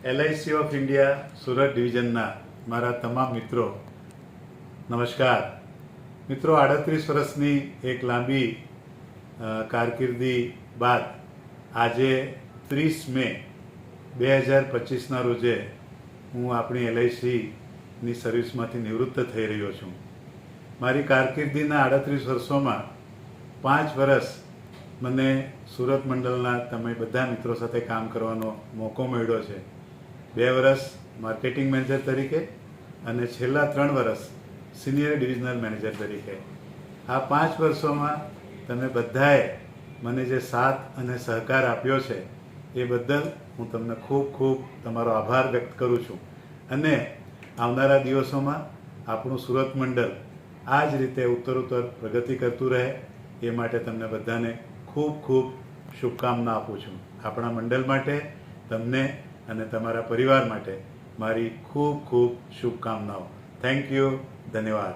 LIC of India Surat ડિવિઝનના મારા તમામ મિત્રો નમસ્કાર. મિત્રો, 38 વર્ષની એક લાંબી કારકિર્દી બાદ આજે 30 મે 2025ના રોજે હું આપણી LICની સર્વિસમાંથી નિવૃત્ત થઈ રહ્યો છું. મારી કારકિર્દીના 38 વર્ષોમાં 5 વર્ષ મને સુરત મંડળના તમે બધા મિત્રો સાથે કામ કરવાનો મોકો મળ્યો છે. 2 વર્ષ માર્કેટિંગ મેનેજર તરીકે અને છેલ્લા 3 વર્ષ સિનિયર ડિવિઝનલ મેનેજર તરીકે. આ 5 વર્ષોમાં તમે બધાએ મને જે સાથ અને સહકાર આપ્યો છે એ બદલ હું તમને ખૂબ ખૂબ તમારો આભાર વ્યક્ત કરું છું. અને આવનારા દિવસોમાં આપણું સુરત મંડળ આ જ રીતે ઉત્તરોત્તર પ્રગતિ કરતું રહે એ માટે તમને બધાને ખૂબ ખૂબ શુભકામના આપું છું. આપણા મંડળ માટે, તમને અને તમારા પરિવાર માટે મારી ખૂબ ખૂબ શુભકામનાઓ. Thank you. ધન્યવાદ.